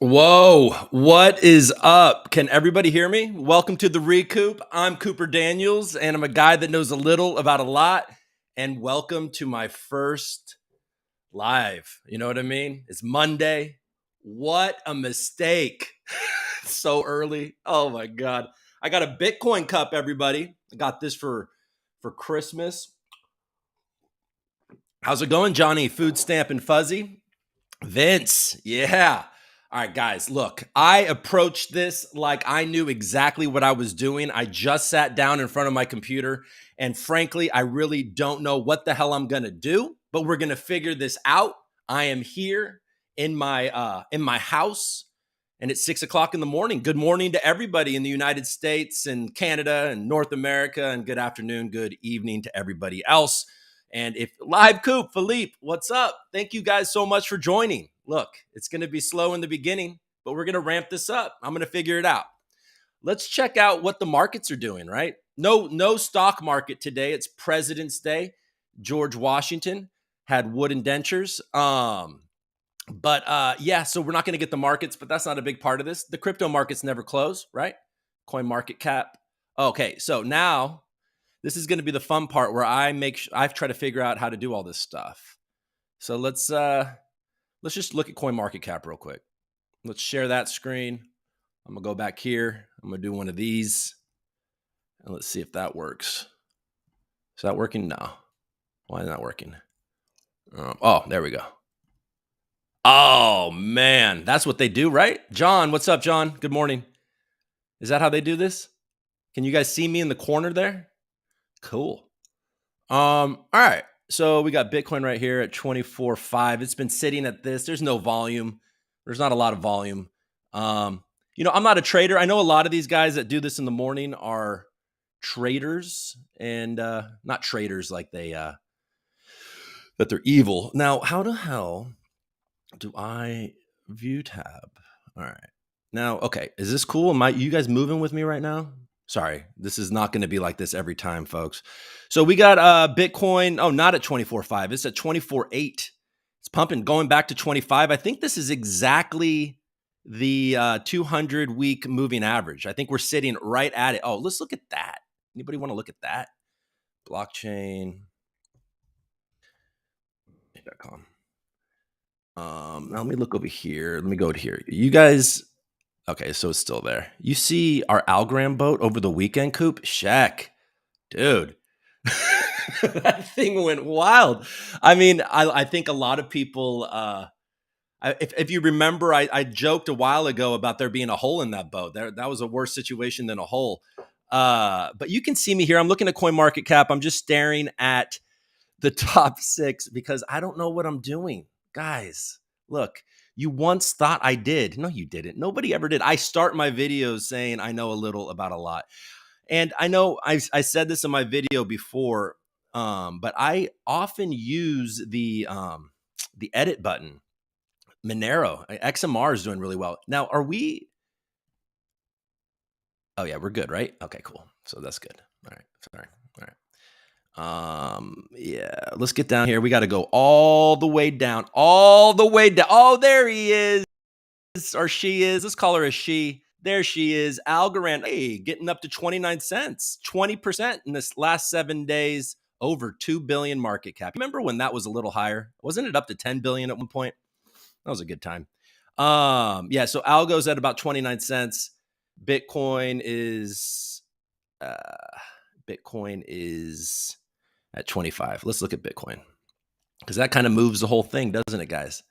Whoa, what is up? Can everybody hear me? Welcome to the ReCoop. I'm Cooper Daniels, and I'm a guy that knows a little about a lot. And welcome to my first live. You know what I mean? It's Monday. What a mistake. So early. Oh my God. I got a Bitcoin cup, everybody. I got this for Christmas. How's it going, Johnny? Food stamp and fuzzy? Vince, yeah. All right, guys, look, I approached this like I knew exactly what I was doing. I just sat down in front of my computer, and frankly, I really don't know what the hell I'm gonna do, but we're gonna figure this out. I am here in my house, and it's 6 o'clock in the morning. Good morning to everybody in the United States and Canada and North America, and good afternoon, good evening to everybody else. And if live Coop, Philippe, what's up? Thank you guys so much for joining. Look, it's going to be slow in the beginning, but we're going to ramp this up. I'm going to figure it out. Let's check out what the markets are doing, right? No stock market today. It's President's Day. George Washington had wood indentures. Yeah, so we're not going to get the markets, but that's not a big part of this. The crypto markets never close, right? Coin market cap. Okay, so now this is going to be the fun part where I've tried to figure out how to do all this stuff. So let's just look at coin market cap real quick. Let's share that screen. I'm gonna go back here. I'm gonna do one of these, and let's see if that works. Is that working? No. Why is that working? Oh, there we go. Oh man, that's what they do, right? John, what's up, John? Good morning. Is that how they do this? Can you guys see me in the corner there? Cool. All right. So we got Bitcoin right here at 24.5. It's been sitting at this. There's no volume. There's not a lot of volume. I'm not a trader. I know a lot of these guys that do this in the morning are traders and not traders like that they're evil. Now, how the hell do I view tab? All right. Now, okay, is this cool? You guys moving with me right now? Sorry, this is not going to be like this every time, folks. So we got Bitcoin. Oh, not at 24.5. It's at 24.8. It's pumping, going back to 25. I think this is exactly the 200-week moving average. I think we're sitting right at it. Oh, let's look at that. Anybody want to look at that? Blockchain.com. Now let me look over here. Let me go to here. You guys, okay, so it's still there. You see our Algorand boat over the weekend, Coop? Shaq, dude. That thing went wild. I mean, I think a lot of people, if you remember, I joked a while ago about there being a hole in that boat. That was a worse situation than a hole. But you can see me here. I'm looking at CoinMarketCap. I'm just staring at the top six because I don't know what I'm doing. Guys, look, you once thought I did. No, you didn't. Nobody ever did. I start my videos saying I know a little about a lot. And I know I said this in my video before, but I often use the edit button. Monero, XMR is doing really well. Now, are we? Oh yeah, we're good, right? Okay, cool. So that's good. All right, sorry. All right. Yeah, let's get down here. We got to go all the way down, all the way down. Oh, there he is, or she is. Let's call her a she. There she is. Algorand, hey, getting up to 29 cents, 20% in this last 7 days, over 2 billion market cap. Remember when that was a little higher? Wasn't it up to 10 billion at one point? That was a good time. Yeah, so Algo's at about 29 cents. Bitcoin is at 25. Let's look at Bitcoin because that kind of moves the whole thing, doesn't it, guys?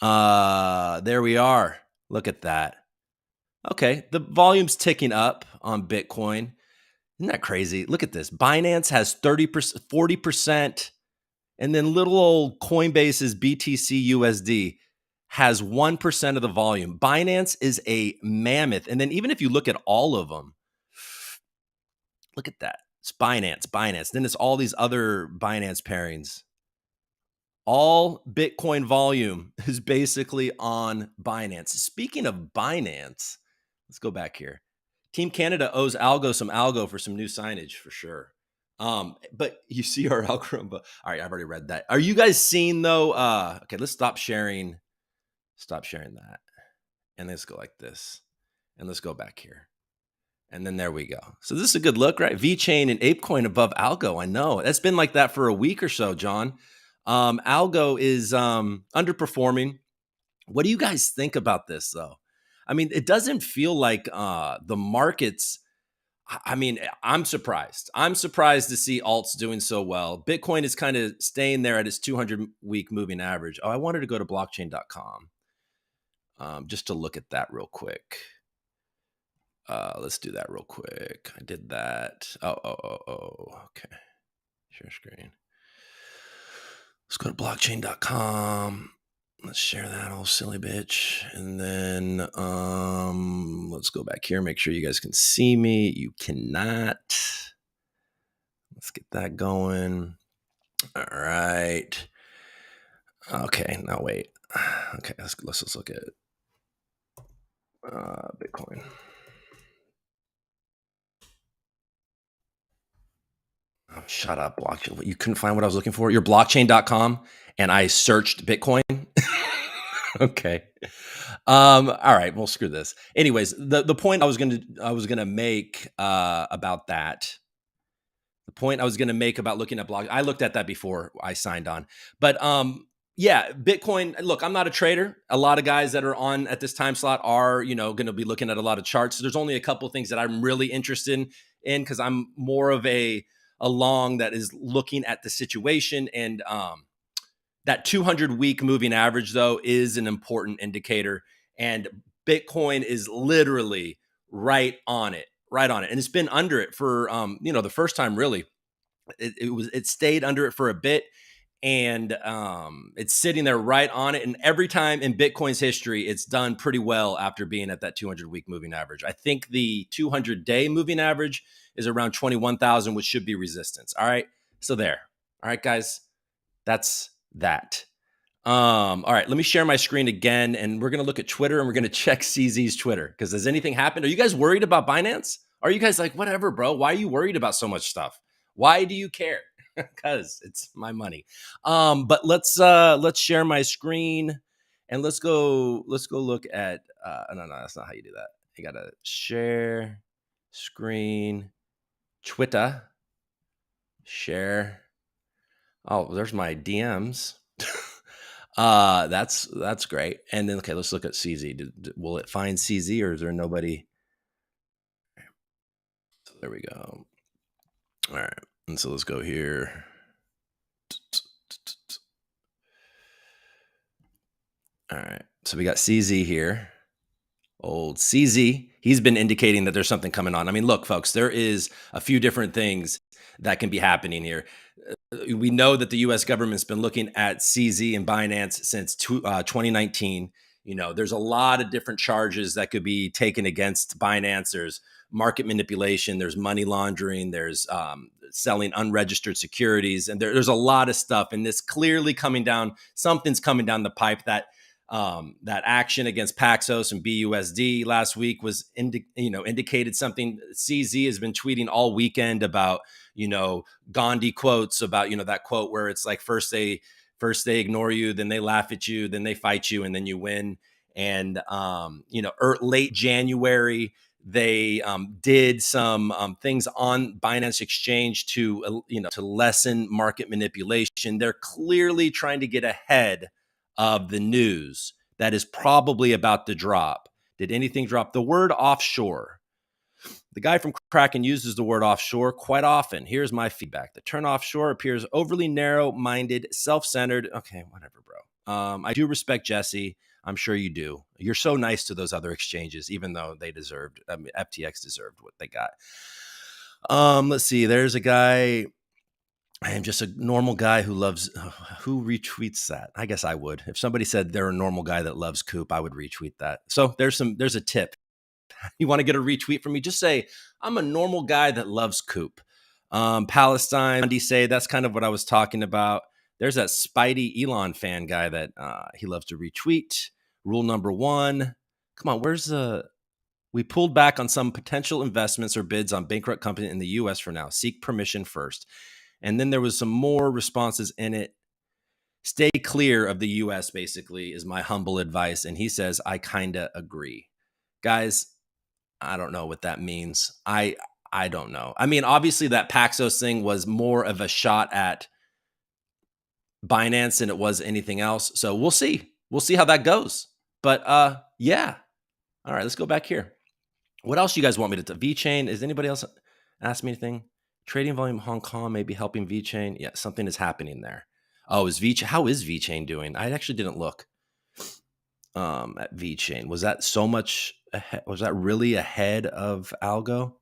There we are. Look at that. Okay, the volume's ticking up on Bitcoin. Isn't that crazy? Look at this. Binance has 30%, 40%, and then little old Coinbase's BTC USD has 1% of the volume. Binance is a mammoth. And then even if you look at all of them, look at that. It's Binance. Then it's all these other Binance pairings. All Bitcoin volume is basically on Binance. Speaking of Binance, let's go back here. Team Canada owes Algo some Algo for some new signage for sure. But you see our algorithm. All right, I've already read that. Are you guys seeing though? Okay, let's stop sharing that. and let's go like this, and let's go back here. And then there we go. So this is a good look, right? VeChain and ApeCoin above Algo. I know. That's been like that for a week or so, John. Algo is underperforming. What do you guys think about this, though? I mean, it doesn't feel like the markets. I mean, I'm surprised. I'm surprised to see alts doing so well. Bitcoin is kind of staying there at its 200-week moving average. Oh, I wanted to go to blockchain.com just to look at that real quick. Let's do that real quick. I did that. Oh. Okay. Share screen. Let's go to blockchain.com. Let's share that old silly bitch. And then let's go back here. Make sure you guys can see me. You cannot. Let's get that going. All right. Okay. Now wait. Okay. Let's look at Bitcoin. Oh, shut up, blockchain. You couldn't find what I was looking for? You're blockchain.com and I searched Bitcoin. Okay. All right. Well, screw this. Anyways, the point I was gonna make about that. The point I was gonna make about looking at block. I looked at that before I signed on. But yeah, Bitcoin. Look, I'm not a trader. A lot of guys that are on at this time slot are, going to be looking at a lot of charts. There's only a couple of things that I'm really interested in because I'm more of a long that is looking at the situation. And that 200-week moving average, though, is an important indicator. And Bitcoin is literally right on it. And it's been under it for, the first time, really. It stayed under it for a bit, and it's sitting there right on it. And every time in Bitcoin's history, it's done pretty well after being at that 200-week moving average. I think the 200-day moving average is around 21,000, which should be resistance. All right. So there. All right, guys, that's that. All right, let me share my screen again, and we're going to look at Twitter, and we're going to check CZ's Twitter, because has anything happened? Are you guys worried about Binance? Are you guys like, whatever, bro? Why are you worried about so much stuff? Why do you care? Because it's my money. But let's share my screen, and let's go look at. No, that's not how you do that. You gotta share screen, Twitter, share. Oh, there's my DMs. That's great. And then, okay, let's look at CZ. Will it find CZ, or is there nobody? So there we go. All right. And so let's go here. All right. So we got CZ here. Old CZ. He's been indicating that there's something coming on. I mean, look, folks, there is a few different things that can be happening here. We know that the U.S. government's been looking at CZ and Binance since 2019. There's a lot of different charges that could be taken against Binance. There's market manipulation. There's money laundering. There's selling unregistered securities. And there's a lot of stuff. And this clearly coming down, something's coming down the pipe. That action against Paxos and BUSD last week was indicated something. CZ has been tweeting all weekend about Gandhi quotes about that quote where it's like first they ignore you, then they laugh at you, then they fight you, and then you win. And late January they did some things on Binance Exchange to lessen market manipulation. They're clearly trying to get ahead of the news that is probably about to drop. Did anything drop? The word offshore. The guy from Kraken uses the word offshore quite often. Here's my feedback. The term offshore appears overly narrow-minded, self-centered. Okay, whatever, bro. I do respect Jesse. I'm sure you do. You're so nice to those other exchanges, even though they deserved, FTX deserved what they got. Let's see. There's a guy. I am just a normal guy who retweets that. I guess I would. If somebody said they're a normal guy that loves Coop, I would retweet that. So there's a tip. You want to get a retweet from me? Just say, I'm a normal guy that loves Coop. Palestine, Andy say, that's kind of what I was talking about. There's that Spidey Elon fan guy that he loves to retweet. Rule number 1. Come on, we pulled back on some potential investments or bids on bankrupt company in the U.S. for now. Seek permission first. And then there was some more responses in it. Stay clear of the US, basically, is my humble advice. And he says, I kind of agree. Guys, I don't know what that means. I don't know. I mean, obviously that Paxos thing was more of a shot at Binance than it was anything else. So we'll see. We'll see how that goes. But yeah. All right, let's go back here. What else you guys want me to VeChain? Is anybody else ask me anything? Trading volume Hong Kong may be helping VeChain. Yeah, something is happening there. Oh, how is VeChain doing? I actually didn't look at VeChain. Was that so much ahead? Was that really ahead of Algo?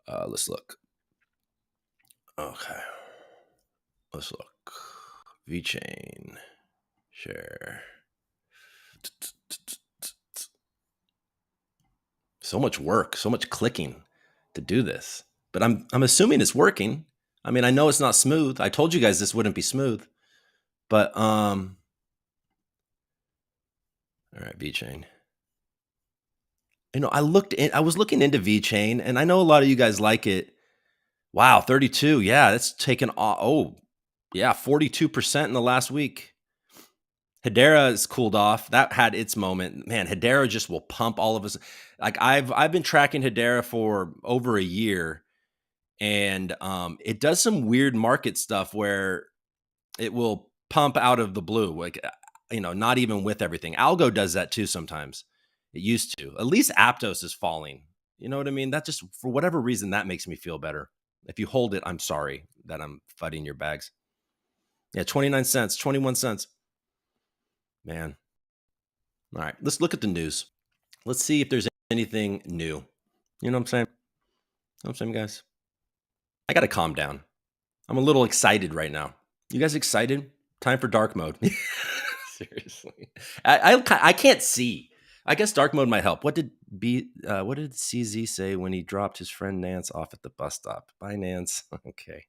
Let's look. Okay. Let's look. VeChain share. So much work, so much clicking to do this. But I'm assuming it's working. I mean, I know it's not smooth. I told you guys this wouldn't be smooth. But all right, VeChain. You know, I was looking into VeChain, and I know a lot of you guys like it. Wow, 32. Yeah, that's taken off. Oh, yeah, 42% in the last week. Hedera has cooled off. That had its moment. Man, Hedera just will pump all of us. Like I've been tracking Hedera for over a year, and it does some weird market stuff where it will pump out of the blue, like not even with everything. Algo does that too sometimes. It used to. At least Aptos is falling. You know what I mean? That just, for whatever reason, that makes me feel better. If you hold it, I'm sorry that I'm fighting your bags. Yeah, 29 cents, 21 cents. Man. All right, let's look at the news. Let's see if there's anything new. You know what I'm saying? You know what I'm saying, guys? I got to calm down. I'm a little excited right now. You guys excited? Time for dark mode. Seriously. I can't see. I guess dark mode might help. What did CZ say when he dropped his friend Nance off at the bus stop? Bye, Nance. Okay.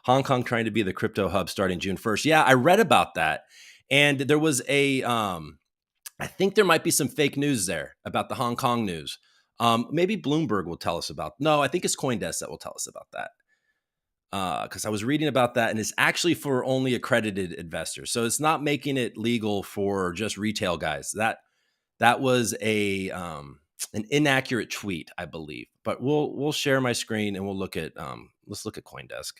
Hong Kong trying to be the crypto hub starting June 1st. Yeah, I read about that. And there was I think there might be some fake news there about the Hong Kong news. Maybe Bloomberg will tell us about. No, I think it's CoinDesk that will tell us about that. Because I was reading about that, and it's actually for only accredited investors. So it's not making it legal for just retail guys. That was an inaccurate tweet, I believe. But we'll share my screen and we'll look at let's look at CoinDesk,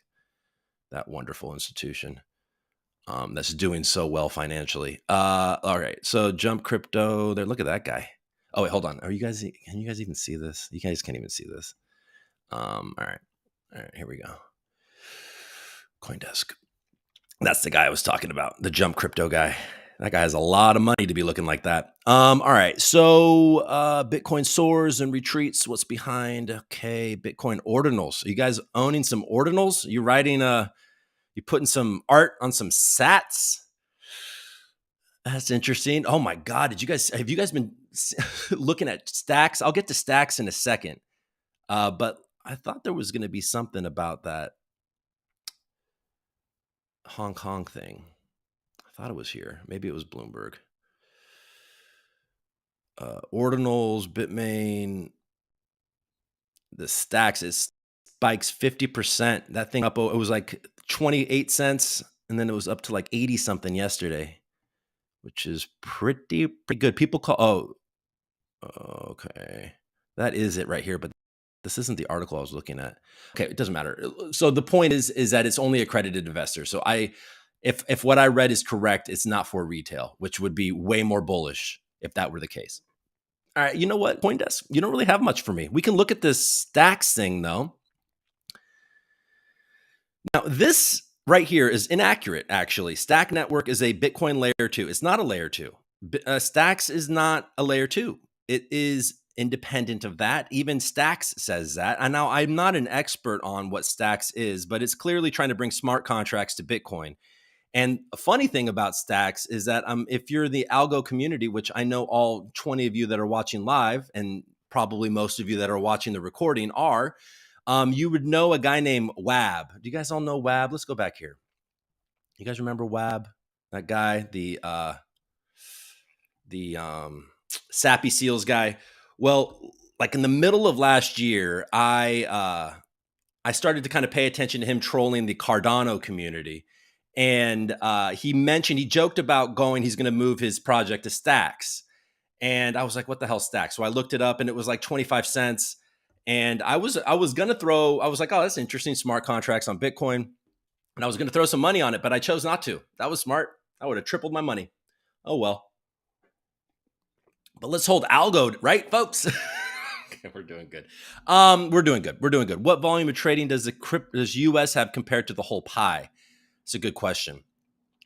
that wonderful institution that's doing so well financially. All right, so Jump Crypto there. Look at that guy. Oh wait, hold on. Can you guys even see this? You guys can't even see this. All right, here we go. CoinDesk. That's the guy I was talking about, the Jump Crypto guy. That guy has a lot of money to be looking like that. All right. So Bitcoin soars and retreats. What's behind? Okay. Bitcoin ordinals. Are you guys owning some ordinals? You writing you putting some art on some sats? That's interesting. Oh my God. Have you guys been looking at stacks? I'll get to stacks in a second. But I thought there was going to be something about that Hong Kong thing. I thought it was here. Maybe it was Bloomberg. Ordinals, Bitmain, the stacks, it spikes 50%. That thing up, it was like 28 cents, and then it was up to like 80 something yesterday, which is pretty good. People call, okay. That is it right here, but this isn't the article I was looking at. Okay, it doesn't matter. So the point is that it's only accredited investors. So if what I read is correct, it's not for retail, which would be way more bullish if that were the case. All right, you know what, CoinDesk, you don't really have much for me. We can look at this stacks thing though. Now this right here is inaccurate. Actually, Stack Network is a Bitcoin layer 2. It's not a layer 2. Stacks is not a layer 2. It is independent of that. Even Stacks says that. And now I'm not an expert on what Stacks is, but it's clearly trying to bring smart contracts to Bitcoin. And a funny thing about Stacks is that if you're the algo community, which I know all 20 of you that are watching live, and probably most of you that are watching the recording are, you would know a guy named Wab. Do you guys all know Wab? Let's go back here. You guys remember Wab? That guy, the Sappy Seals guy. Well, like in the middle of last year, I started to kind of pay attention to him trolling the Cardano community. and he joked about he's going to move his project to Stacks. And I was like, what the hell, Stacks? So I looked it up and it was like 25 cents. And I was like, oh, that's interesting. Smart contracts on Bitcoin. And I was going to throw some money on it, but I chose not to. That was smart. I would have tripled my money. Oh, well. But let's hold algo, right, folks? Okay, we're doing good. We're doing good. What volume of trading does US have compared to the whole pie? It's a good question.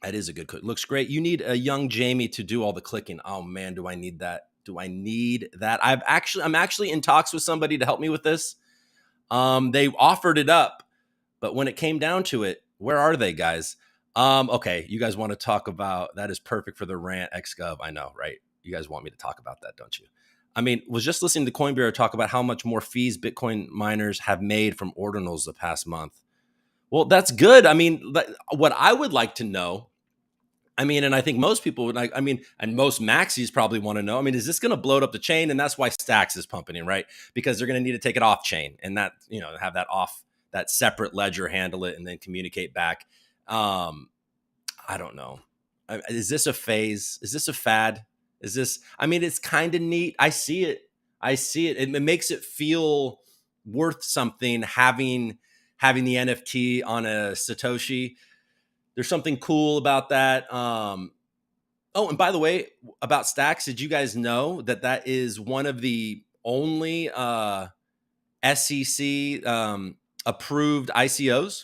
That is a good question. Looks great. You need a young Jamie to do all the clicking. Oh man, do I need that? I'm actually in talks with somebody to help me with this. They offered it up, but when it came down to it, where are they, guys? Okay, you guys want to talk about that is perfect for the rant XGov. I know, right? You guys want me to talk about that, don't you? I mean, was just listening to Coin Bureau talk about how much more fees Bitcoin miners have made from ordinals the past month. Well, that's good. I mean, what I would like to know, I mean, and I think most people would like, I mean, and most maxis probably want to know, I mean, is this going to bloat up the chain? And that's why Stacks is pumping in, right? Because they're going to need to take it off chain and that, have that separate ledger, handle it, and then communicate back. I don't know. Is this a phase? Is this a fad? It's kind of neat. I see it. It makes it feel worth something having the NFT on a Satoshi. There's something cool about that. Oh, and by the way, about Stacks, did you guys know that is one of the only SEC approved ICOs?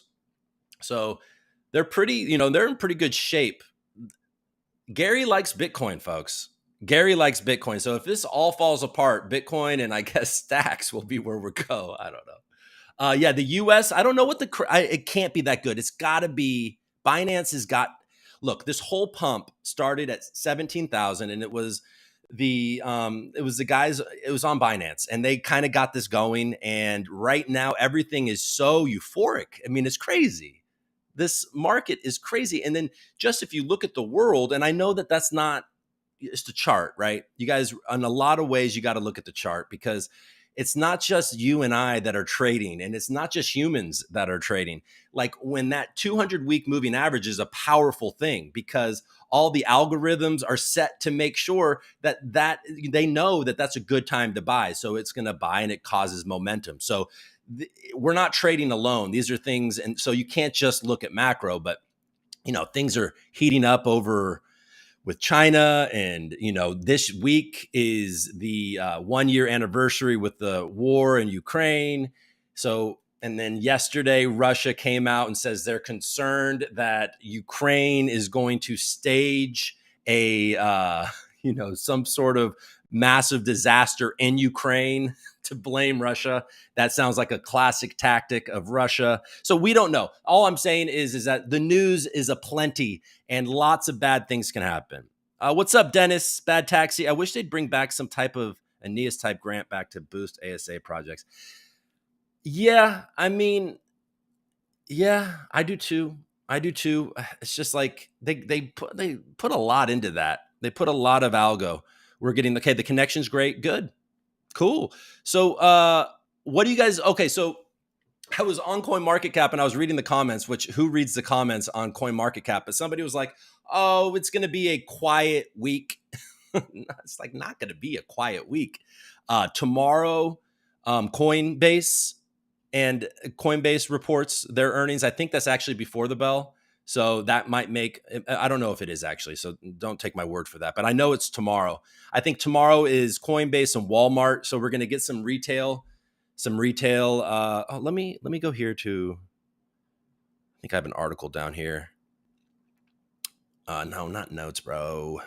So they're they're in pretty good shape. Gary likes Bitcoin, folks. Gary likes Bitcoin. So if this all falls apart, Bitcoin and I guess Stacks will be where we go. I don't know. Yeah, the US, I don't know what it can't be that good. It's got to be, Binance has got, look, this whole pump started at 17,000 and it was the guys, it was on Binance and they kind of got this going. And right now everything is so euphoric. I mean, it's crazy. This market is crazy. And then just if you look at the world, and I know that's not, it's the chart, right? You guys, in a lot of ways, you got to look at the chart because it's not just you and I that are trading, and it's not just humans that are trading. Like when that 200-week moving average is a powerful thing because all the algorithms are set to make sure that they know that that's a good time to buy. So it's going to buy and it causes momentum. So we're not trading alone. These are things. And so you can't just look at macro, but things are heating up over with China. And, this week is the 1-year anniversary with the war in Ukraine. So, and then yesterday, Russia came out and says they're concerned that Ukraine is going to stage some sort of massive disaster in Ukraine to blame Russia. That sounds like a classic tactic of Russia. So we don't know. All I'm saying is that the news is aplenty and lots of bad things can happen. What's up, Dennis? Bad Taxi. I wish they'd bring back some type of Aeneas type grant back to boost ASA projects. Yeah, I mean, yeah, I do too. It's just like they put a lot into that. They put a lot of algo. We're getting the connection's great. Good. Cool. So what do you guys, okay, so I was on CoinMarketCap and I was reading the comments, which who reads the comments on CoinMarketCap? But somebody was like, oh, it's going to be a quiet week. It's like not going to be a quiet week. Tomorrow, Coinbase reports their earnings. I think that's actually before the bell. So that might make, I don't know if it is actually, so don't take my word for that, but I know it's tomorrow. I think tomorrow is Coinbase and Walmart. So we're going to get some retail. Let me go here to, I think I have an article down here. No, not notes, bro.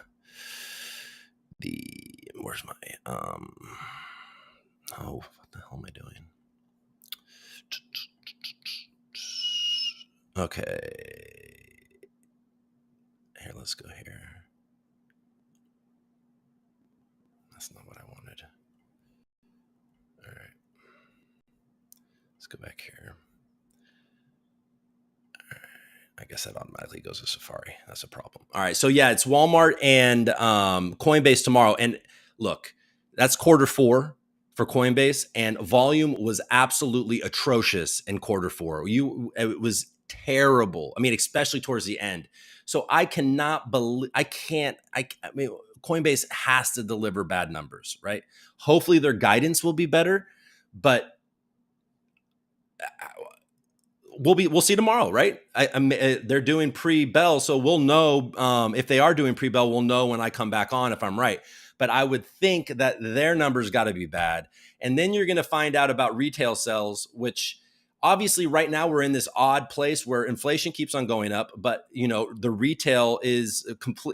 Where's my, what the hell am I doing? Okay. Here, let's go here. That's not what I wanted. All right. Let's go back here. All right. I guess that automatically goes to Safari. That's a problem. All right. So yeah, it's Walmart and Coinbase tomorrow. And look, that's quarter 4 for Coinbase, and volume was absolutely atrocious in quarter 4. It was terrible. I mean, especially towards the end. So I cannot believe, I mean, Coinbase has to deliver bad numbers, right? Hopefully their guidance will be better, but we'll see tomorrow, right? They're doing pre-bell, so we'll know if they are doing pre-bell. We'll know when I come back on if I'm right. But I would think that their numbers got to be bad, and then you're going to find out about retail sales, which obviously right now we're in this odd place where inflation keeps on going up, but the retail is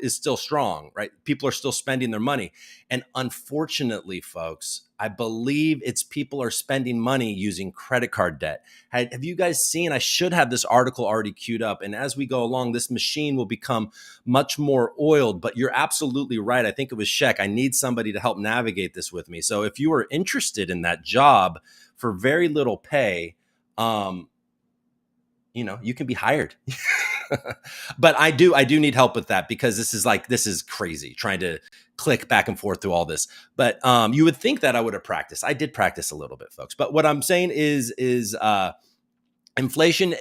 still strong, right? People are still spending their money, and unfortunately, folks, I believe it's people are spending money using credit card debt. Have you guys seen? I should have this article already queued up. And as we go along, this machine will become much more oiled. But you're absolutely right. I think it was Sheck. I need somebody to help navigate this with me. So if you are interested in that job for very little pay, you can be hired. But I do need help with that, because this is crazy trying to click back and forth through all this. But you would think that I would have practiced. I did practice a little bit, folks. But what I'm saying is inflation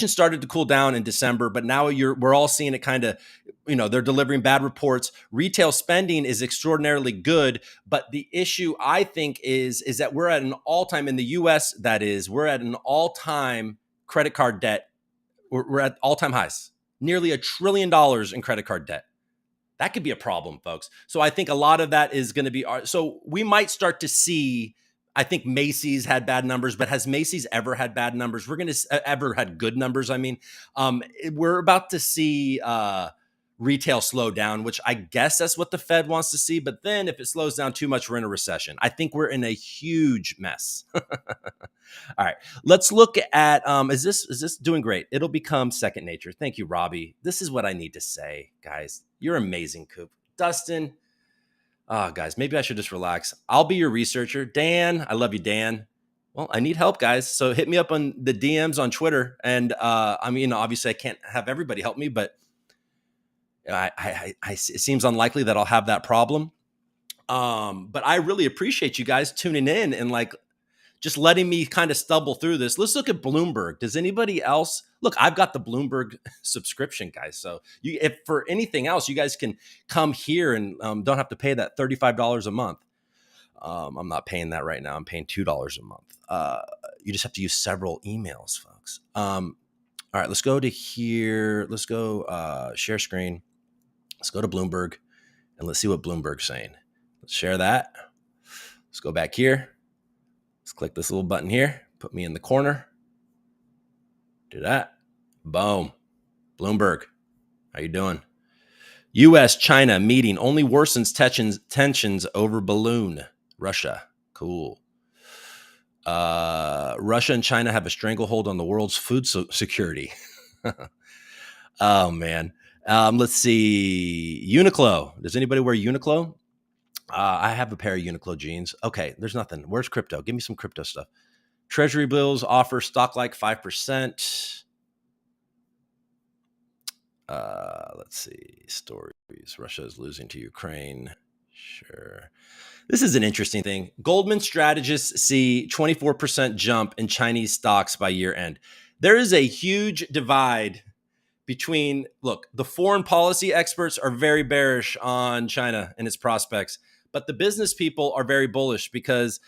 started to cool down in December, but now we're all seeing it kind of, they're delivering bad reports. Retail spending is extraordinarily good, but the issue I think is that we're at an all-time in the US, we're at an all-time credit card debt. We're at all-time highs, nearly $1 trillion in credit card debt. That could be a problem, folks. So I think a lot of that is going to be so we might start to see. I think Macy's had bad numbers, but has Macy's ever had bad numbers? We're going to ever had good numbers. I mean, we're about to see retail slow down, which I guess that's what the Fed wants to see. But then if it slows down too much, we're in a recession. I think we're in a huge mess. All right, let's look at, is this doing great? It'll become second nature. Thank you, Robbie. This is what I need to say, guys. You're amazing, Coop. Dustin, guys, maybe I should just relax. I'll be your researcher. Dan, I love you, Dan. Well, I need help, guys. So hit me up on the DMs on Twitter. And obviously I can't have everybody help me, but it seems unlikely that I'll have that problem. But I really appreciate you guys tuning in and just letting me kind of stumble through this. Let's look at Bloomberg. Does anybody else look? I've got the Bloomberg subscription, guys. So if for anything else, you guys can come here and don't have to pay that $35 a month. I'm not paying that right now. I'm paying $2 a month. You just have to use several emails, folks. All right, let's go to here. Let's go share screen. Let's go to Bloomberg and let's see what Bloomberg's saying. Let's share that. Let's go back here. Let's click this little button here. Put me in the corner. Do that. Boom. Bloomberg. How you doing? U.S.-China meeting only worsens tensions over balloon. Russia. Cool. Russia and China have a stranglehold on the world's food security. Oh, man. Let's see. Uniqlo. Does anybody wear Uniqlo? I have a pair of Uniqlo jeans. Okay, there's nothing. Where's crypto? Give me some crypto stuff. Treasury bills offer stock like 5%. Let's see. Stories. Russia is losing to Ukraine. Sure. This is an interesting thing. Goldman strategists see 24% jump in Chinese stocks by year end. There is a huge divide between, look, the foreign policy experts are very bearish on China and its prospects, but the business people are very bullish because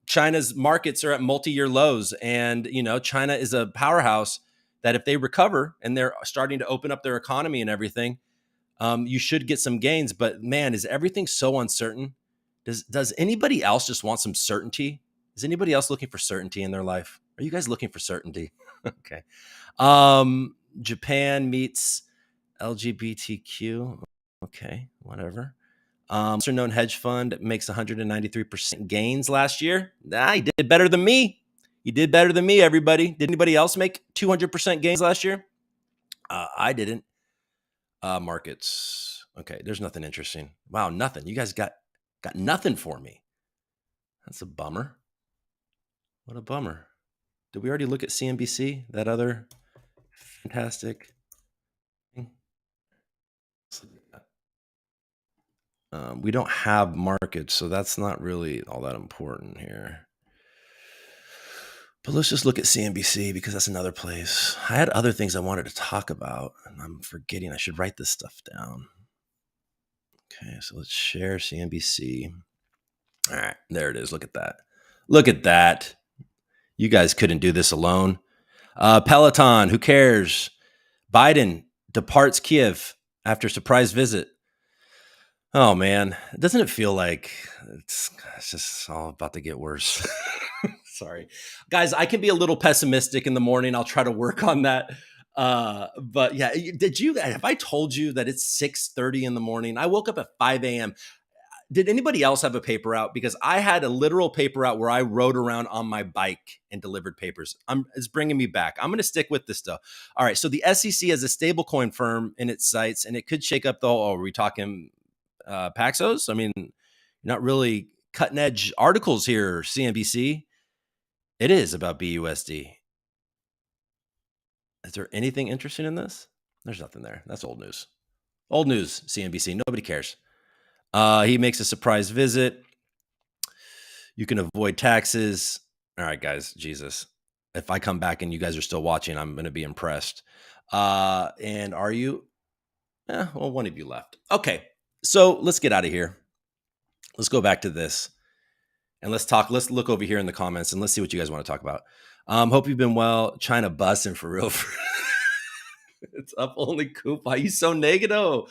China's markets are at multi-year lows. And, China is a powerhouse that if they recover and they're starting to open up their economy and everything, you should get some gains. But man, is everything so uncertain? Does anybody else just want some certainty? Is anybody else looking for certainty in their life? Are you guys looking for certainty? Okay. Japan meets LGBTQ. Okay, whatever. Known hedge fund makes 193% gains last year. He did better than me. He did better than me, everybody. Did anybody else make 200% gains last year? I didn't. Markets. Okay, there's nothing interesting. Wow, nothing. You guys got nothing for me. That's a bummer. What a bummer. Did we already look at CNBC? That other fantastic thing? We don't have markets, so that's not really all that important here. But let's just look at CNBC because that's another place. I had other things I wanted to talk about, and I'm forgetting. I should write this stuff down. Okay, so let's share CNBC. All right, there it is. Look at that. Look at that. You guys couldn't do this alone. Peloton, who cares? Biden departs Kiev after surprise visit. Oh man, doesn't it feel like it's just all about to get worse? Sorry, guys. I can be a little pessimistic in the morning. I'll try to work on that. But yeah, have I told you that it's 6:30 in the morning? I woke up at 5 a.m. Did anybody else have a paper route? Because I had a literal paper route where I rode around on my bike and delivered papers. It's bringing me back. I'm going to stick with this stuff. All right. So the SEC has a stablecoin firm in its sights, and it could shake up the whole. Are we talking Paxos? I mean, you're not really cutting edge articles here, CNBC. It is about BUSD. Is there anything interesting in this? There's nothing there. That's old news. Old news, CNBC. Nobody cares. He makes a surprise visit. You can avoid taxes. All right, guys, Jesus. If I come back and you guys are still watching, I'm going to be impressed. And are you? Well, one of you left. Okay, so let's get out of here. Let's go back to this. And let's talk. Let's look over here in the comments and let's see what you guys want to talk about. Hope you've been well. China busting for real. It's up only, Coop. Why are you so negativo?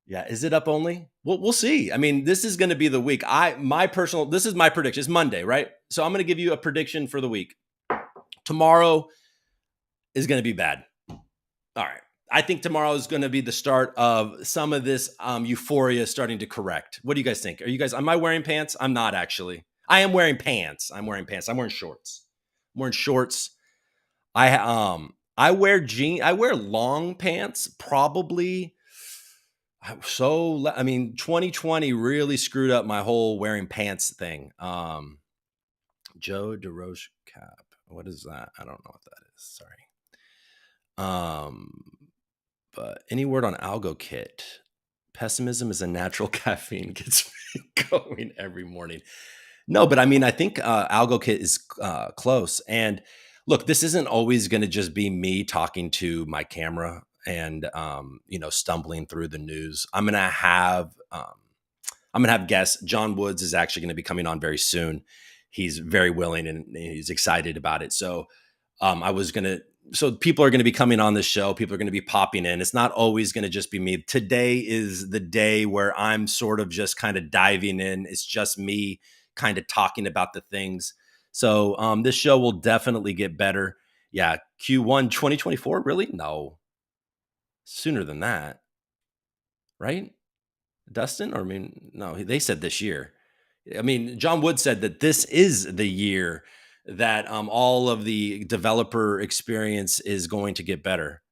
Yeah, is it up only? We'll see. I mean, this is going to be the week. This is my prediction. It's Monday, right? So I'm going to give you a prediction for the week. Tomorrow is going to be bad. All right. I think tomorrow is going to be the start of some of this euphoria starting to correct. What do you guys think? Am I wearing pants? I'm not actually. I am wearing pants. I'm wearing shorts. I'm wearing shorts. I wear I wear long pants probably. So, I mean, 2020 really screwed up my whole wearing pants thing. Joe DeRoche cap. What is that? I don't know what that is. Sorry. But any word on Algo Kit? Pessimism is a natural caffeine. Gets me going every morning. No, but I mean, I think Algo Kit is close. And look, this isn't always going to just be me talking to my camera and stumbling through the news. I'm gonna have guests. John Woods is actually going to be coming on very soon. He's very willing and he's excited about it. So so people are going to be coming on this show. People are going to be popping in. It's not always going to just be me. Today is the day where I'm sort of just kind of diving in. It's just me kind of talking about the things. So this show will definitely get better. Yeah, Q1 2024, really? No. Sooner than that, right? Dustin? Or I mean, no, they said this year. I mean, John Wood said that this is the year that all of the developer experience is going to get better.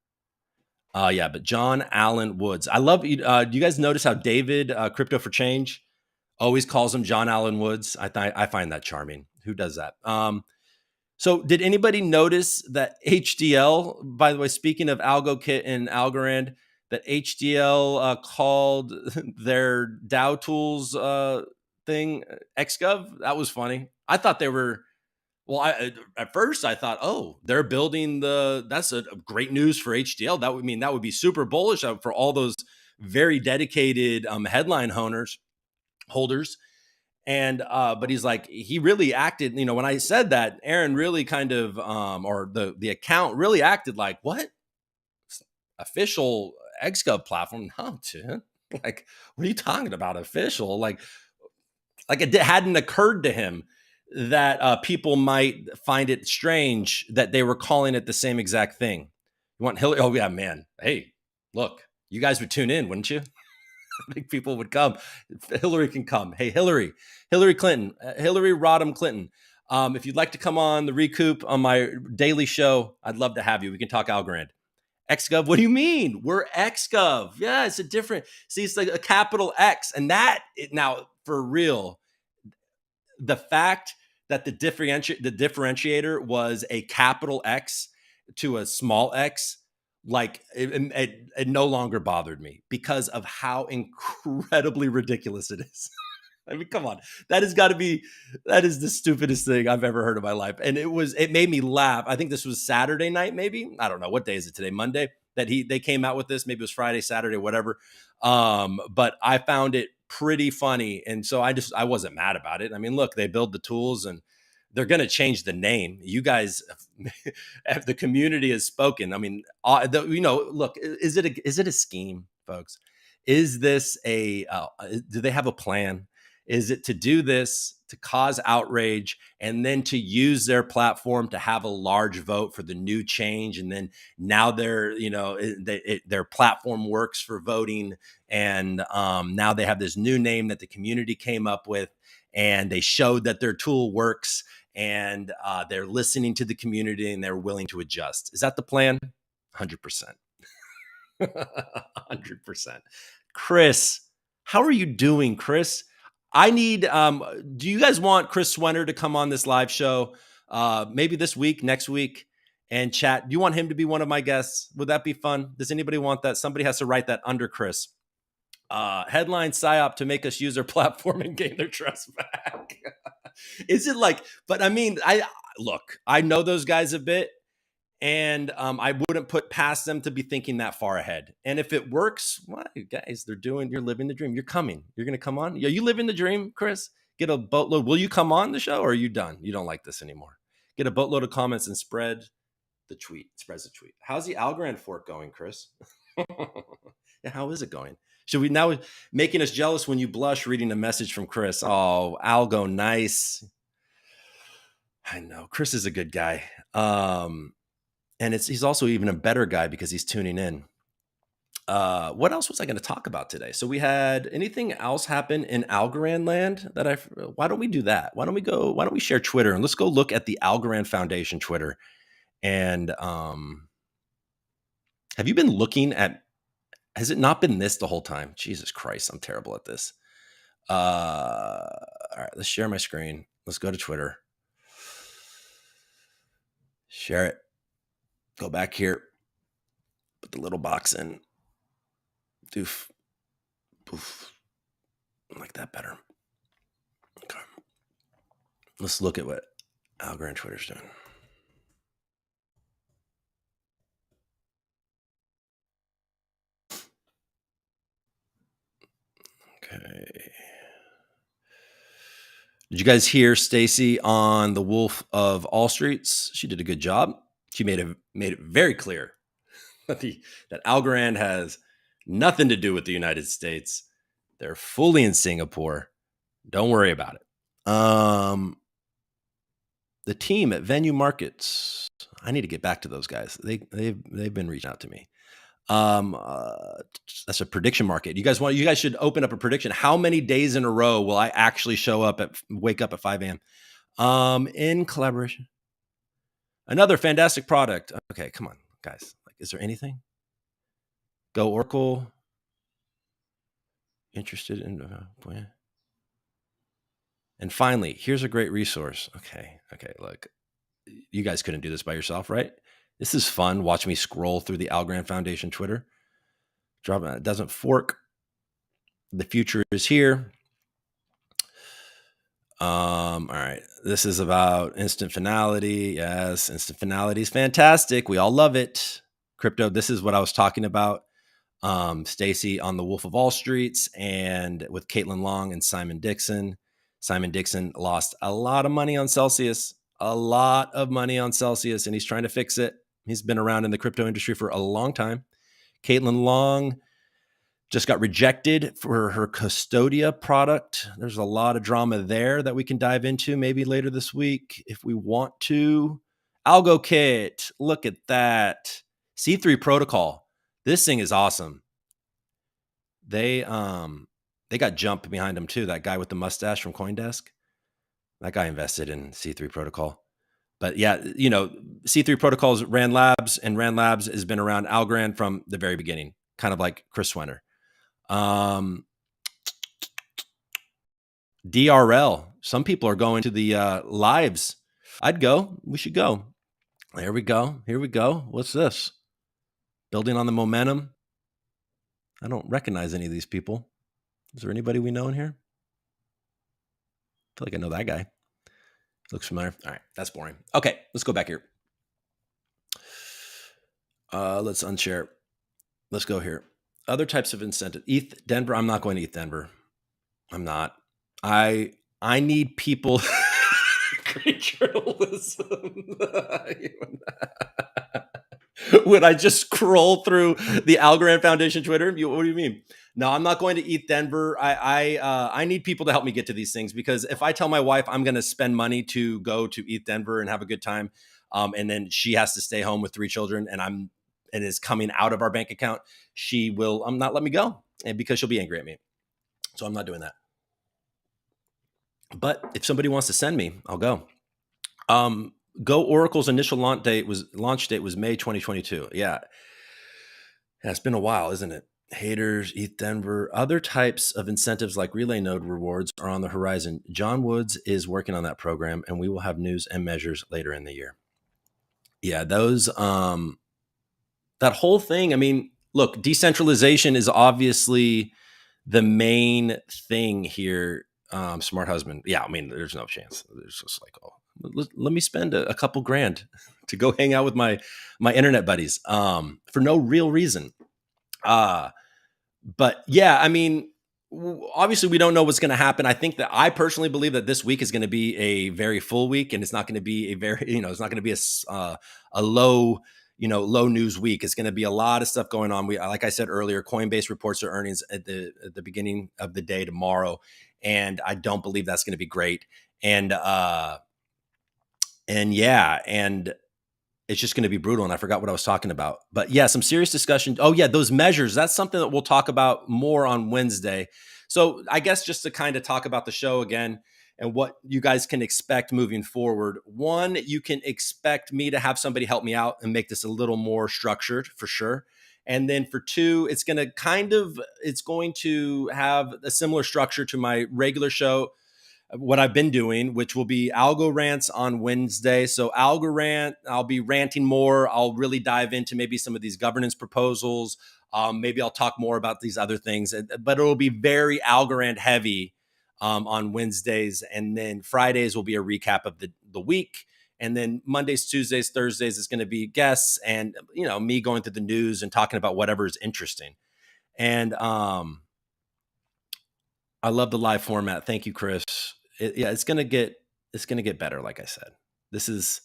Yeah, but John Allen Woods. I love you. Do you guys notice how David, Crypto for Change, always calls him John Allen Woods? I find that charming. Who does that? So did anybody notice that HDL, by the way, speaking of AlgoKit and Algorand, that HDL called their DAO tools thing XGov? That was funny. I thought they were, at first I thought, oh, they're building that's a great news for HDL. That would be super bullish for all those very dedicated headline holders. And but he's like, he really acted, when I said that, Aaron really kind of or the account really acted like, what? Official XGov platform? No, dude. Like, what are you talking about? Official? Like it hadn't occurred to him that people might find it strange that they were calling it the same exact thing. You want Hillary? Oh yeah, man. Hey, look, you guys would tune in, wouldn't you? I think people would come. Hillary can come. Hey, Hillary Clinton, Hillary Rodham Clinton. If you'd like to come on the ReCoop on my daily show, I'd love to have you. We can talk Algorand. XGov, what do you mean? We're XGov. Yeah, it's it's like a capital X. And now for real, the fact that the differentiator was a capital X to a small x, like it no longer bothered me because of how incredibly ridiculous it is. I mean, come on. That has got to be that is the stupidest thing I've ever heard in my life. And it made me laugh. I think this was Saturday night, maybe. I don't know. What day is it today? Monday? That they came out with this. Maybe it was Friday, Saturday, whatever. But I found it pretty funny. And so I wasn't mad about it. I mean, look, they build the tools and they're going to change the name. You guys, if the community has spoken. I mean, look, is it a scheme, folks? Is this do they have a plan? Is it to do this to cause outrage and then to use their platform to have a large vote for the new change? And then now their platform works for voting. And now they have this new name that the community came up with, and they showed that their tool works, and they're listening to the community and they're willing to adjust. Is that the plan? 100%. 100%. Chris, how are you doing, Chris? I need, do you guys want Chris Swenner to come on this live show maybe this week, next week, and chat? Do you want him to be one of my guests? Would that be fun? Does anybody want that? Somebody has to write that under Chris. Headline PSYOP to make us use their platform and gain their trust back. Is it like, but I mean, I know those guys a bit, and I wouldn't put past them to be thinking that far ahead. And if it works, well, guys, you're living the dream. You're coming. You're going to come on. Yeah, you living the dream, Chris? Get a boatload. Will you come on the show, or are you done? You don't like this anymore. Get a boatload of comments and spread the tweet. Spreads the tweet. How's the Algorand fork going, Chris? Yeah, how is it going? Should we now making us jealous when you blush reading a message from Chris? Oh, Algo, nice. I know Chris is a good guy. And he's also even a better guy because he's tuning in. What else was I going to talk about today? So we had anything else happen in Algorand land why don't we do that? Why don't we share Twitter, and let's go look at the Algorand Foundation Twitter. And have you been looking at, has it not been this the whole time? Jesus Christ, I'm terrible at this. All right, let's share my screen. Let's go to Twitter. Share it. Go back here. Put the little box in. Doof. Poof. I like that better. Okay. Let's look at what Algorand Twitter's doing. Okay. Did you guys hear Stacy on The Wolf of All Streets? She did a good job. She made it very clear that Algorand has nothing to do with the United States. They're fully in Singapore. Don't worry about it. The team at Venue Markets. I need to get back to those guys. They've been reaching out to me. That's a prediction market. You guys should open up a prediction. How many days in a row will I actually wake up at 5 a.m.? In collaboration. Another fantastic product. Okay, come on, guys. Like, is there anything? Go Oracle. Interested in and finally, here's a great resource. Okay, look. You guys couldn't do this by yourself, right? This is fun. Watch me scroll through the Algorand Foundation Twitter. It doesn't fork. The future is here. All right. This is about instant finality. Yes, instant finality is fantastic. We all love it. Crypto. This is what I was talking about. Stacy on The Wolf of All Streets, and with Caitlin Long and Simon Dixon. Simon Dixon lost a lot of money on Celsius. And he's trying to fix it. He's been around in the crypto industry for a long time. Caitlin Long just got rejected for her Custodia product. There's a lot of drama there that we can dive into maybe later this week if we want to. AlgoKit, look at that. C3 protocol. This thing is awesome. They got Jump behind them too. That guy with the mustache from CoinDesk. That guy invested in C3 protocol. But yeah, C3 protocols ran labs, and ran labs has been around Algorand from the very beginning, kind of like Chris Swenner. DRL. Some people are going to the lives. I'd go. We should go. There we go. Here we go. What's this? Building on the momentum. I don't recognize any of these people. Is there anybody we know in here? feel like I know that guy. Looks familiar. All right, that's boring. Okay, let's go back here. Let's unshare. Let's go here. Other types of incentive. ETH Denver. I'm not going to ETH Denver. I'm not. I need people. Great journalism. Would I just scroll through the Algorand Foundation Twitter? What do you mean? No, I'm not going to ETH Denver. I need people to help me get to these things, because if I tell my wife I'm going to spend money to go to ETH Denver and have a good time, and then she has to stay home with 3 children, and is coming out of our bank account, she will not let me go, and because she'll be angry at me. So I'm not doing that. But if somebody wants to send me, I'll go. Go Oracle's initial launch date was May 2022. Yeah, it's been a while, isn't it? Haters, ETH Denver, other types of incentives like Relay Node rewards are on the horizon. John Woods is working on that program, and we will have news and measures later in the year. Yeah, those that whole thing. I mean, look, decentralization is obviously the main thing here. Smart husband. Yeah, I mean, there's no chance. There's just like, oh, let me spend a couple grand to go hang out with my internet buddies for no real reason. But yeah, I mean, obviously we don't know what's going to happen. I think that I personally believe that this week is going to be a very full week, and it's not going to be it's not going to be a low, low news week. It's going to be a lot of stuff going on. Like I said earlier, Coinbase reports their earnings at the beginning of the day tomorrow, and I don't believe that's going to be great. And yeah, and it's just going to be brutal. And I forgot what I was talking about, but yeah, some serious discussion. Oh yeah, those measures. That's something that we'll talk about more on Wednesday. So I guess just to kind of talk about the show again and what you guys can expect moving forward. One, you can expect me to have somebody help me out and make this a little more structured for sure. And then for 2, it's going to have a similar structure to my regular show, what I've been doing, which will be Algo Rants on Wednesday. So Algo Rant, I'll be ranting more. I'll really dive into maybe some of these governance proposals. Maybe I'll talk more about these other things, but it'll be very Algorand heavy on Wednesdays. And then Fridays will be a recap of the week. And then Mondays, Tuesdays, Thursdays is going to be guests and, me going through the news and talking about whatever is interesting. And I love the live format. Thank you, Chris. It's gonna get better. Like I said, this is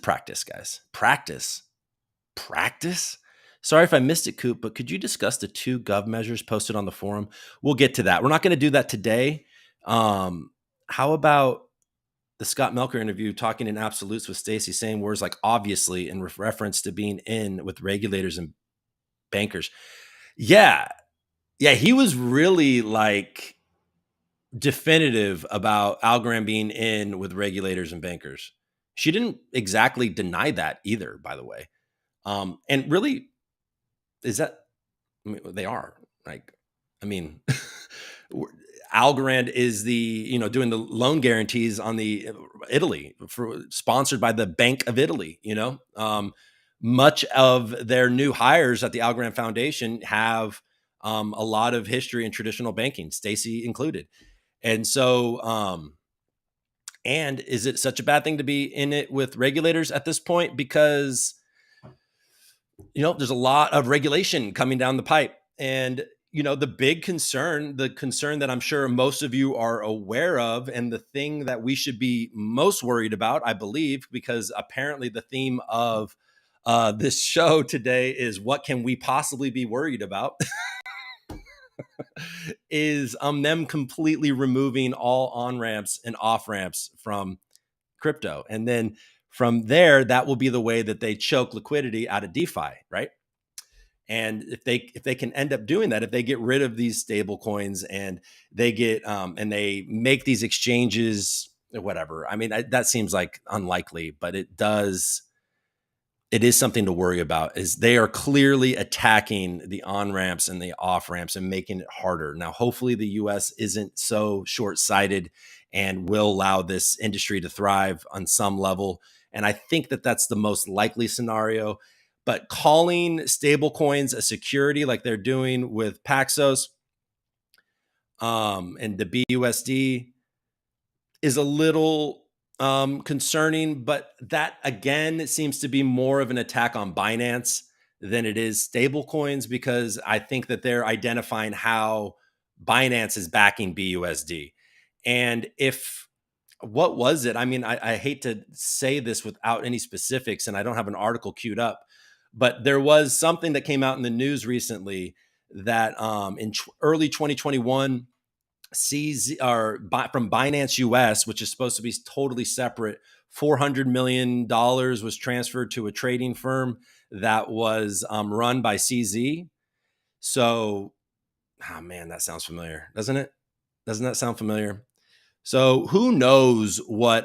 practice, guys. Practice. Sorry if I missed it, Coop, but could you discuss the 2 gov measures posted on the forum? We'll get to that. We're not going to do that today. How about the Scott Melker interview, talking in absolutes with Stacy, saying words like obviously in reference to being in with regulators and bankers? Yeah, he was really like definitive about Algorand being in with regulators and bankers. She didn't exactly deny that either, by the way. And really, is that, I mean, they are like, I mean, Algorand is doing the loan guarantees on the Italy, sponsored by the Bank of Italy. Much of their new hires at the Algorand Foundation have a lot of history in traditional banking, Stacy included. And so, and is it such a bad thing to be in it with regulators at this point? Because, there's a lot of regulation coming down the pipe. And, the concern that I'm sure most of you are aware of, and the thing that we should be most worried about, I believe, because apparently the theme of this show today is what can we possibly be worried about? is them completely removing all on-ramps and off-ramps from crypto. And then from there, that will be the way that they choke liquidity out of DeFi, right? And if they can end up doing that, if they get rid of these stable coins and they get and they make these exchanges, whatever. I mean, that seems like unlikely, but it is something to worry about. Is they are clearly attacking the on-ramps and the off-ramps and making it harder. Now, hopefully the US isn't so short-sighted and will allow this industry to thrive on some level. And I think that that's the most likely scenario. But calling stablecoins a security like they're doing with Paxos and the BUSD, is a little concerning, but that again, it seems to be more of an attack on Binance than it is stable coins, because I think that they're identifying how Binance is backing BUSD. And if what was it? I mean, I hate to say this without any specifics, and I don't have an article queued up, but there was something that came out in the news recently that in early 2021, from Binance US, which is supposed to be totally separate, $400 million was transferred to a trading firm that was run by CZ. So, oh man, that sounds familiar, doesn't it? Doesn't that sound familiar? So who knows what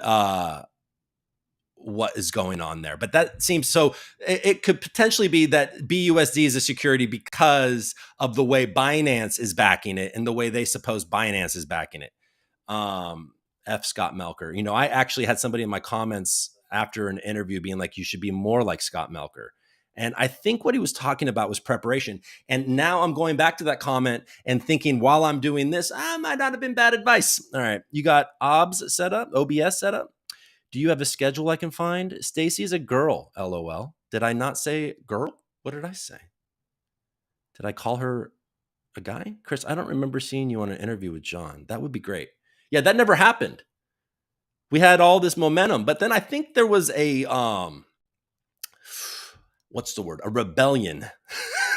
is going on there? But that seems so. It could potentially be that BUSD is a security because of the way Binance is backing it and the way they suppose Binance is backing it. F. Scott Melker. I actually had somebody in my comments after an interview being like, you should be more like Scott Melker. And I think what he was talking about was preparation. And now I'm going back to that comment and thinking, while I'm doing this, I might not have been bad advice. All right. You got OBS set up, OBS set up. Do you have a schedule I can find? Stacy's a girl, LOL. Did I not say girl? What did I say? Did I call her a guy? Chris, I don't remember seeing you on an interview with John. That would be great. Yeah, that never happened. We had all this momentum, but then I think there was a what's the word? A rebellion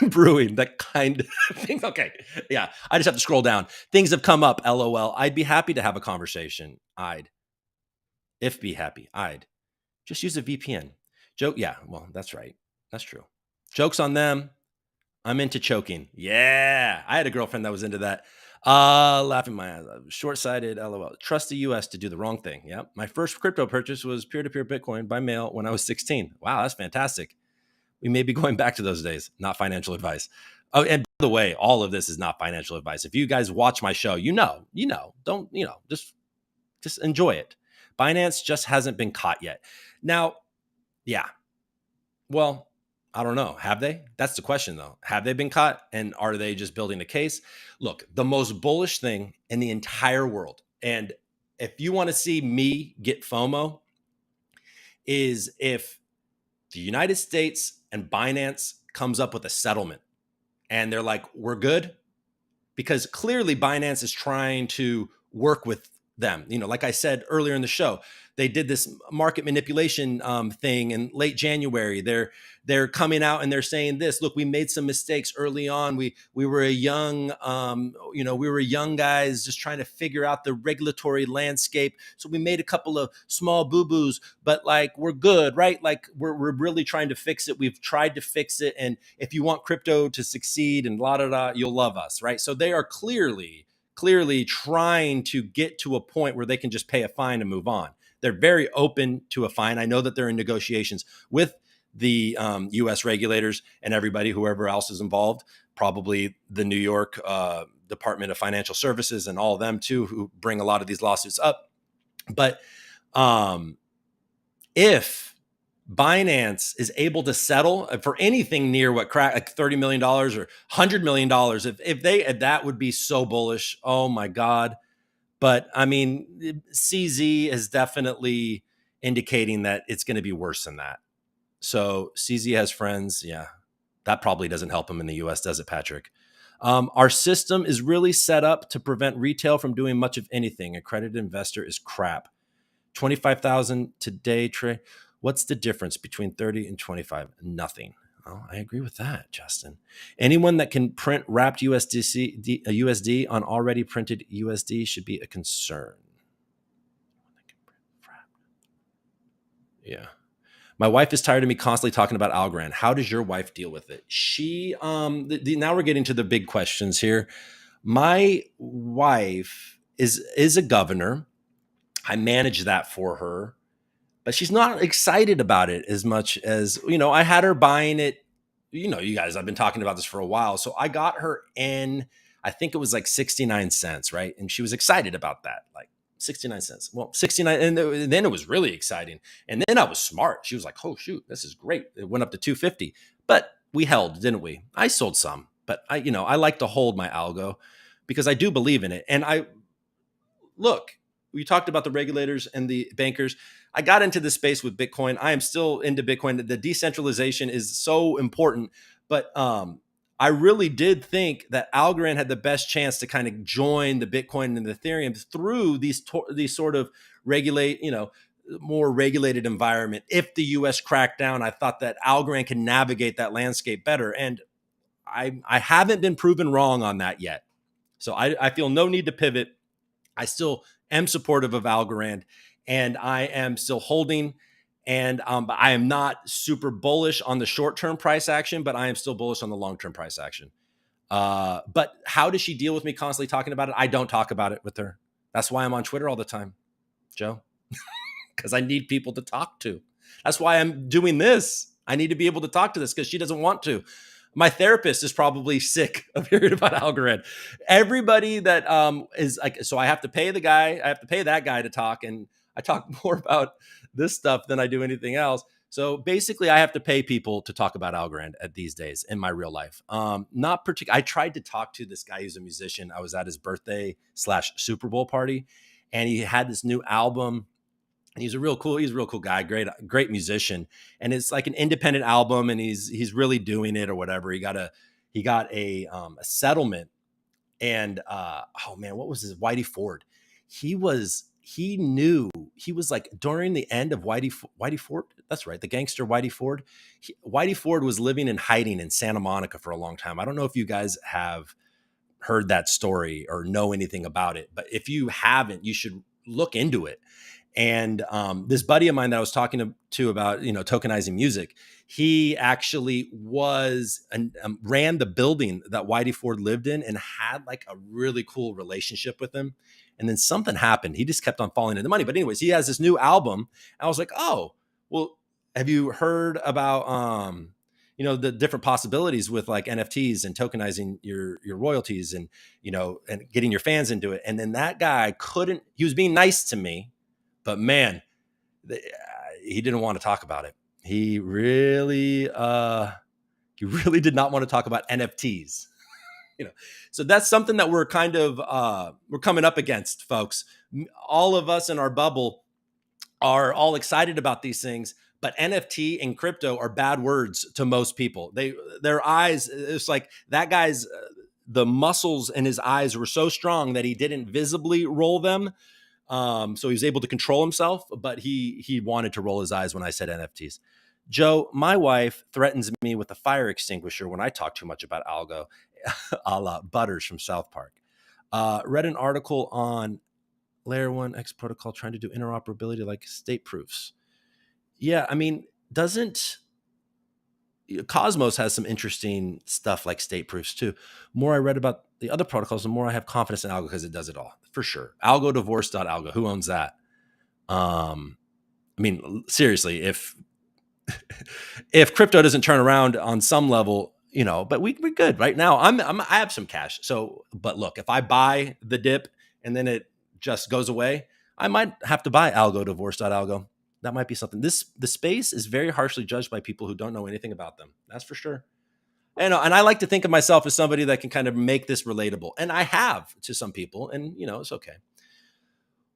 brewing, that kind of thing. Okay. Yeah. I just have to scroll down. Things have come up, LOL. I'd be happy to have a conversation. If be happy. Just use a VPN. Joke. Yeah. Well, that's right. That's true. Joke's on them. I'm into choking. Yeah. I had a girlfriend that was into that. Laughing my ass off. Short-sighted, LOL. Trust the US to do the wrong thing. Yep. My first crypto purchase was peer-to-peer Bitcoin by mail when I was 16. Wow, that's fantastic. We may be going back to those days. Not financial advice. Oh, and by the way, all of this is not financial advice. If you guys watch my show, don't, just enjoy it. Binance just hasn't been caught yet. Now, yeah. Well, I don't know. Have they? That's the question, though. Have they been caught? And are they just building a case? Look, the most bullish thing in the entire world, and if you want to see me get FOMO, is if the United States and Binance comes up with a settlement and they're like, we're good. Because clearly Binance is trying to work with them. Like I said earlier in the show, they did this market manipulation thing in late January. They're coming out and they're saying this. Look, we made some mistakes early on. We were a young, we were young guys just trying to figure out the regulatory landscape. So we made a couple of small boo-boos, but like we're good, right? Like we're really trying to fix it. We've tried to fix it, and if you want crypto to succeed and la da da, you'll love us, right? So they are clearly trying to get to a point where they can just pay a fine and move on. They're very open to a fine. I know that they're in negotiations with the U.S. regulators and everybody, whoever else is involved, probably the New York Department of Financial Services and all of them too, who bring a lot of these lawsuits up. But if Binance is able to settle for anything near what like $30 million or $100 million, if that would be so bullish. Oh my God. But I mean, CZ is definitely indicating that it's going to be worse than that. So CZ has friends. Yeah. That probably doesn't help him in the US, does it, Patrick? Our system is really set up to prevent retail from doing much of anything. Accredited investor is crap. 25,000 today trade. What's the difference between 30 and 25? Nothing. Oh, I agree with that, Justin. Anyone that can print wrapped USD on already printed USD should be a concern. Yeah. My wife is tired of me constantly talking about Algorand. How does your wife deal with it? She, now we're getting to the big questions here. My wife is a governor. I manage that for her, but she's not excited about it as much as, I had her buying it. You guys, I've been talking about this for a while. So I got her in, I think it was like 69 cents, right? And she was excited about that, like 69 cents. Well, 69. And then it was really exciting. And then I was smart. She was like, oh, shoot, this is great. It went up to 250. But we held, didn't we? I sold some, but I like to hold my algo because I do believe in it. And look, we talked about the regulators and the bankers. I got into this space with Bitcoin. I am still into Bitcoin. The decentralization is so important, but I really did think that Algorand had the best chance to kind of join the Bitcoin and the Ethereum through these sort of regulate, more regulated environment. If the U.S. cracked down, I thought that Algorand can navigate that landscape better, and I haven't been proven wrong on that yet. So I feel no need to pivot. I still am supportive of Algorand, and I am still holding. And I am not super bullish on the short-term price action, but I am still bullish on the long-term price action. But how does she deal with me constantly talking about it? I don't talk about it with her. That's why I'm on Twitter all the time, Joe, because I need people to talk to. That's why I'm doing this. I need to be able to talk to this because she doesn't want to. My therapist is probably sick of hearing about Algorand. Everybody that is like, so I have to pay the guy, I have to pay that guy to talk, and I talk more about this stuff than I do anything else. So basically, I have to pay people to talk about Algorand at these days in my real life. Not particular. I tried to talk to this guy who's a musician. I was at his birthday / Super Bowl party, and he had this new album. He's a real cool guy, great musician. And it's like an independent album, and he's really doing it or whatever. He got a settlement, and oh man, what was his Whitey Ford? He was like during the end of Whitey Ford. That's right, the gangster Whitey Ford. Whitey Ford was living in hiding in Santa Monica for a long time. I don't know if you guys have heard that story or know anything about it, but if you haven't, you should look into it. And this buddy of mine that I was talking to about, tokenizing music, he actually ran the building that Whitey Ford lived in and had like a really cool relationship with him. And then something happened. He just kept on falling into money. But anyways, he has this new album. I was like, oh, well, have you heard about, the different possibilities with like NFTs and tokenizing your royalties and, and getting your fans into it. And then that guy he was being nice to me. But man, he didn't want to talk about it. He really did not want to talk about NFTs. So that's something that we're kind of we're coming up against, folks. All of us in our bubble are all excited about these things, but NFT and crypto are bad words to most people. Their eyes, it's like that guy's the muscles in his eyes were so strong that he didn't visibly roll them. So he was able to control himself, but he wanted to roll his eyes when I said NFTs. Joe, my wife threatens me with a fire extinguisher when I talk too much about algo, a la Butters from South Park. Read an article on Layer 1 X protocol trying to do interoperability like state proofs. Yeah, I mean, Cosmos has some interesting stuff like state proofs too. The more I read about the other protocols, the more I have confidence in Algo because it does it all for sure. Algodivorce.algo. Who owns that? I mean, seriously, if crypto doesn't turn around on some level, but we're good right now. I have some cash. So, but look, if I buy the dip and then it just goes away, I might have to buy Algodivorce.algo. That might be something. The space is very harshly judged by people who don't know anything about them. That's for sure. And I like to think of myself as somebody that can kind of make this relatable. And I have to some people, and it's okay.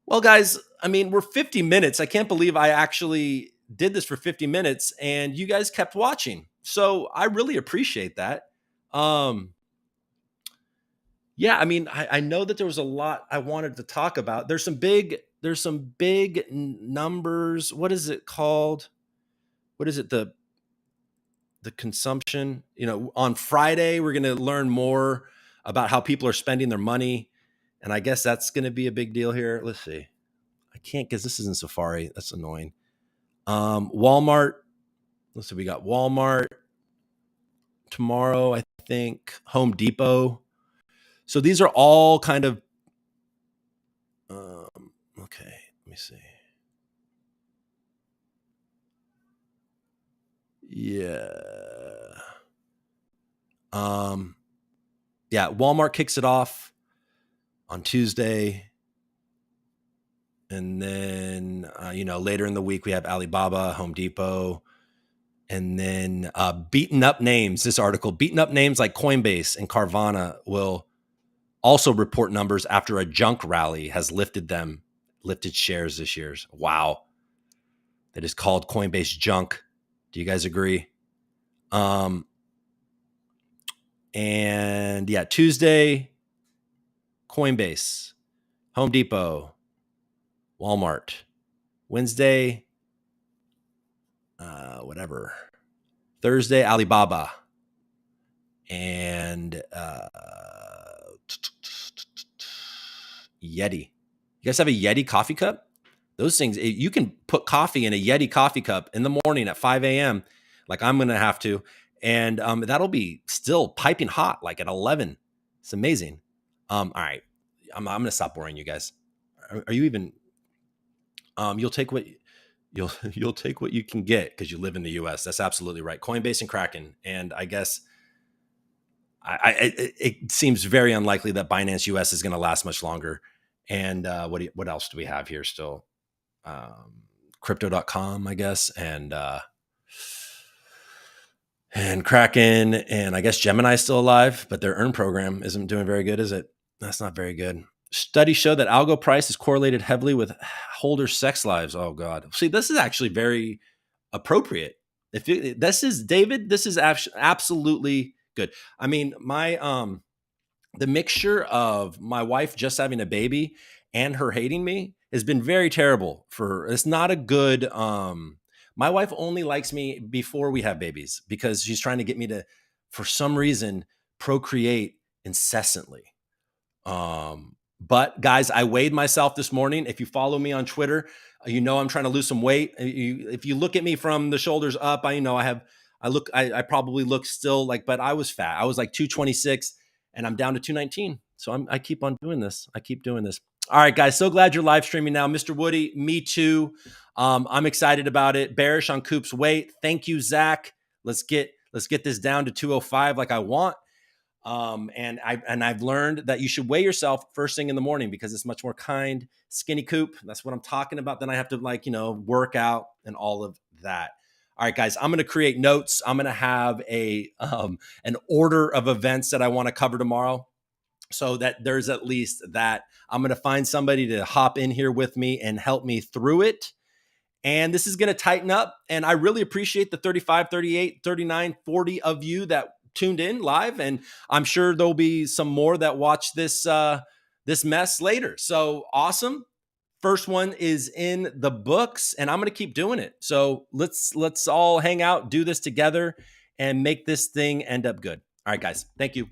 Well, guys, I mean, we're 50 minutes. I can't believe I actually did this for 50 minutes and you guys kept watching. So I really appreciate that. Yeah, I mean, I know that there was a lot I wanted to talk about. There's some big numbers. What is it called? What is it? The consumption, on Friday, we're going to learn more about how people are spending their money. And I guess that's going to be a big deal here. Let's see. I can't because this isn't Safari. That's annoying. Walmart. Let's see. We got Walmart tomorrow, I think. Home Depot. So these are all kind of, okay, let me see. Yeah. Yeah, Walmart kicks it off on Tuesday. And then, later in the week, we have Alibaba, Home Depot, and then beaten up names. This article, beaten up names like Coinbase and Carvana will also report numbers after a junk rally has lifted them lifted shares this year. Wow. That is called Coinbase junk. Do you guys agree? And yeah, Tuesday, Coinbase, Home Depot, Walmart. Wednesday, whatever. Thursday, Alibaba. And Yeti. You guys have a Yeti coffee cup? Those things, you can put coffee in a Yeti coffee cup in the morning at 5 a.m., like I'm going to have to. And that'll be still piping hot, like at 11. It's amazing. All right. I'm going to stop boring you guys. Are you even, you'll take what you'll take what you can get because you live in the US. That's absolutely right. Coinbase and Kraken. And I guess it seems very unlikely that Binance US is going to last much longer. And what else do we have here still? Crypto.com, I guess, and Kraken, and I guess Gemini is still alive, but their earn program isn't doing very good, is it? That's not very good. Studies show that algo price is correlated heavily with holder sex lives. Oh God. See, this is actually very appropriate. This is David, this is absolutely good. I mean, the mixture of my wife just having a baby and her hating me has been very terrible it's not a good, my wife only likes me before we have babies because she's trying to get me to, for some reason, procreate incessantly. But guys, I weighed myself this morning. If you follow me on Twitter, you know I'm trying to lose some weight. If you look at me from the shoulders up, I probably look still like, but I was fat. I was like 226 and I'm down to 219. So I keep on doing this. I keep doing this. All right, guys. So glad you're live streaming now. Mr. Woody, me too. I'm excited about it. Bearish on Coop's weight. Thank you, Zach. Let's get this down to 205 like I want. And I've learned that you should weigh yourself first thing in the morning because it's much more kind. Skinny Coop, that's what I'm talking about. Then I have to work out and all of that. All right, guys, I'm going to create notes. I'm going to have an order of events that I want to cover tomorrow so that there's at least that. I'm going to find somebody to hop in here with me and help me through it. And this is going to tighten up. And I really appreciate the 35, 38, 39, 40 of you that tuned in live. And I'm sure there'll be some more that watch this mess later. So awesome. First one is in the books and I'm going to keep doing it. So let's all hang out, do this together and make this thing end up good. All right, guys. Thank you.